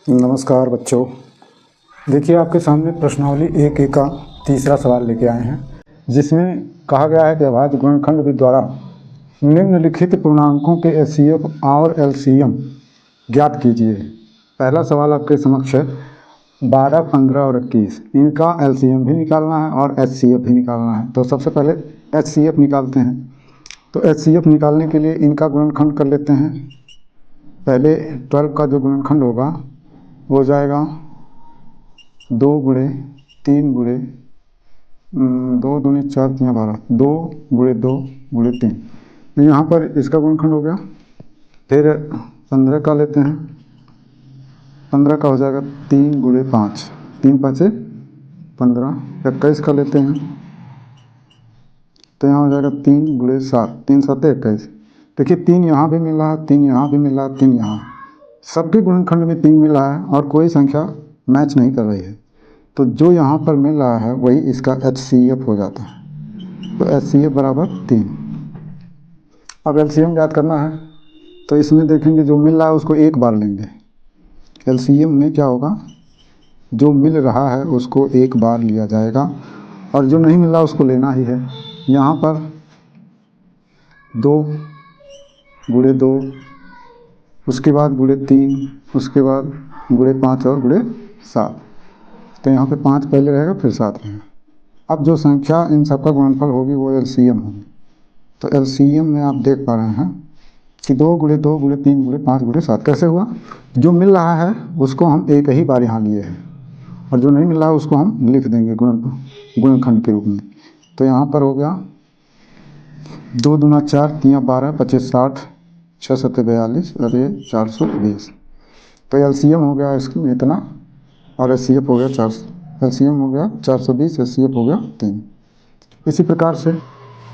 नमस्कार बच्चों। देखिए आपके सामने प्रश्नावली 1A का तीसरा सवाल लेके आए हैं, जिसमें कहा गया है कि अभाज्य गुणनखंड विधि द्वारा निम्नलिखित पूर्णांकों के एचसीएफ और एलसीएम ज्ञात कीजिए। पहला सवाल आपके समक्ष है 12, 15 और 21। इनका एलसीएम भी निकालना है और एचसीएफ भी निकालना है। तो सबसे पहले एचसीएफ निकालते हैं। तो एचसीएफ निकालने के लिए इनका गुणनखंड कर लेते हैं। पहले 12 का जो गुणनखंड होगा वो हो जाएगा 2 गुणे 3 गुणे 2 दूनी 4 3 12, 2 गुणे 2 गुणे 3। तो यहाँ पर इसका गुणनखंड हो गया। फिर 15 का लेते हैं। 15 का हो जाएगा 3 गुणे 5, 3 5 15। 21 का लेते हैं तो यहाँ हो जाएगा 3 गुणे 7, 3 7 21। देखिए 3 यहाँ भी मिला है, 3 यहाँ भी मिला है, 3 यहाँ, सबके गुणनखंड में 3 मिला है और कोई संख्या मैच नहीं कर रही है। तो जो यहाँ पर मिल रहा है वही इसका एचसीएफ हो जाता है। तो एचसीएफ बराबर 3। अब एलसीएम ज्ञात करना है, तो इसमें देखेंगे जो मिल रहा है उसको एक बार लेंगे। एलसीएम में क्या होगा, जो मिल रहा है उसको एक बार लिया जाएगा और जो नहीं मिल रहा उसको लेना ही है। यहाँ पर 2 गुणे 2, उसके बाद गुणे 3, उसके बाद गुणे 5 और गुणे 7। तो यहाँ पे 5 पहले रहेगा फिर 7 रहेगा। अब जो संख्या इन सबका गुणनफल होगी वो एलसीएम होगी। तो एलसीएम में आप देख पा रहे हैं कि 2 गुणे 2 गुणे 3 गुणे 5 गुणे 7 कैसे हुआ। जो मिल रहा है उसको हम एक ही बार यहाँ लिए हैं और जो नहीं मिल रहा है उसको हम लिख देंगे गुणनखंड के रूप में। तो यहाँ पर हो गया 2 दूना 4 3 12 25 60 6 7 42 और ये 420। तो एलसीएम हो गया इसमें इतना और एचसीएफ हो गया 400। एलसीएम हो गया 420, एचसीएफ हो गया 3। इसी प्रकार से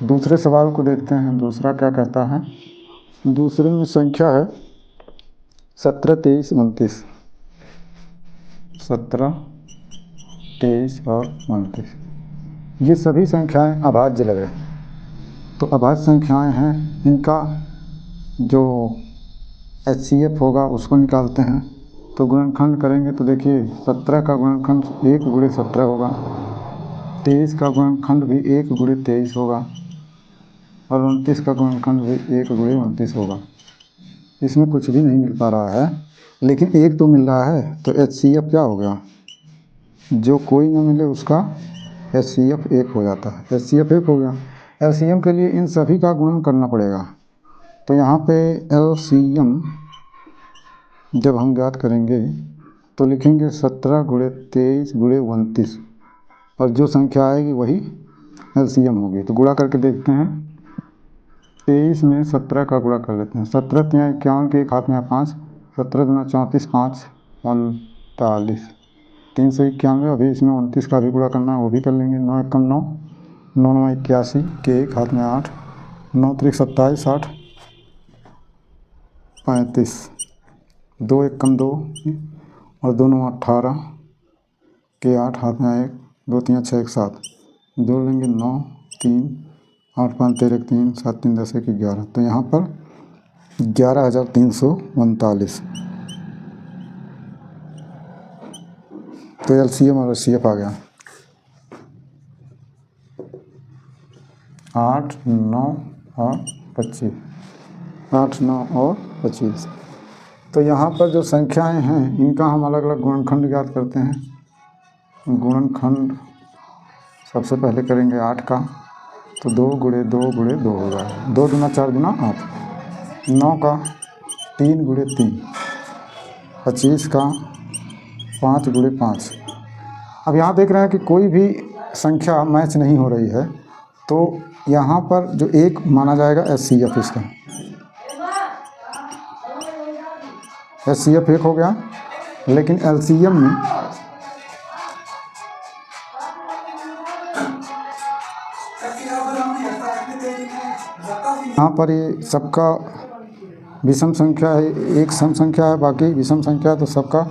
दूसरे सवाल को देखते हैं। दूसरा क्या कहता है, दूसरे में संख्या है 17 23 29। 17 23 और 29 ये सभी संख्याएं अभाज्य लग रही। तो अभाज्य संख्याएं हैं, इनका जो एचसीएफ होगा उसको निकालते हैं। तो गुणनखंड करेंगे तो देखिए 17 का गुणनखंड 1 गुणे 17 होगा, 23 का गुणनखंड भी 1 गुणे 23 होगा और 29 का गुणनखंड भी 1 गुणे 29 होगा। इसमें कुछ भी नहीं मिल पा रहा है, लेकिन एक तो मिल रहा है। तो एचसीएफ क्या हो गया, जो कोई ना मिले उसका एचसीएफ 1 हो जाता है। एचसीएफ 1 हो गया। एलसीएम के लिए इन सभी का गुणन करना पड़ेगा। तो यहाँ पे एलसीएम जब हम ज्ञात करेंगे तो लिखेंगे 17 गुणे 23 गुणे 29 और जो संख्या आएगी वही एलसीएम होगी। तो गुणा करके देखते हैं। 23 में 17 का गुणा कर लेते हैं। 17 3 51 के एक हाथ में 5, 17 दूना 34 5 39 391। अभी इसमें 29 का भी गुणा करना है, वो भी कर लेंगे। 9 1 9, 9 9 81 के एक हाथ में 8, 9 3 27 8 35, 2 1 2 और 2 9 18 के 8 हाथ में 1, 2 3 6 1 7 जोड़ लेंगे। 9 3 8 5 13 3 7 3 10 1 11। तो यहाँ पर 11,339। तो एलसीएम और एचसीएफ आ गया 8 9 और 25, 8 9 और 25। तो यहाँ पर जो संख्याएं हैं इनका हम अलग अलग गुणनखंड ज्ञात करते हैं। गुणनखंड सबसे पहले करेंगे 8 का, तो 2 गुणे 2 गुणे 2 होगा। 2 दूना 4 गुना 8। 9 का 3 गुणे 3। 25 का 5 गुणे 5। अब यहाँ देख रहे हैं कि कोई भी संख्या मैच नहीं हो रही है, तो यहाँ पर जो एक माना जाएगा एचसीएफ इसका। एचसीएफ 1 हो गया, लेकिन एलसीएम में यहाँ पर ये सबका विषम संख्या है, एक सम संख्या है बाकी विषम संख्या है, तो सबका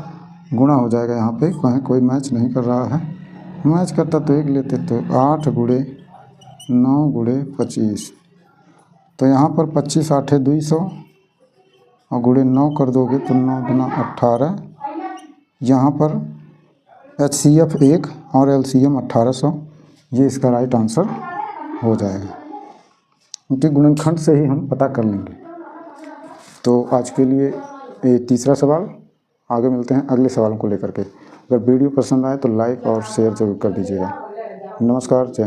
गुणा हो जाएगा। यहाँ पे कहीं कोई मैच नहीं कर रहा है। मैच करता तो एक लेते, तो 8 गुणे 9 गुणे 25। तो यहाँ पर 25 8 200 और गुणे 9 कर दोगे तो 9 गुना 18 यहाँ पर HCF 1 और LCM 1800, ये इसका राइट आंसर हो जाएगा, क्योंकि गुणनखंड से ही हम पता कर लेंगे। तो आज के लिए ये तीसरा सवाल, आगे मिलते हैं अगले सवालों को लेकर के। अगर वीडियो पसंद आए तो लाइक और शेयर जरूर कर दीजिएगा। नमस्कार, जय हिंद।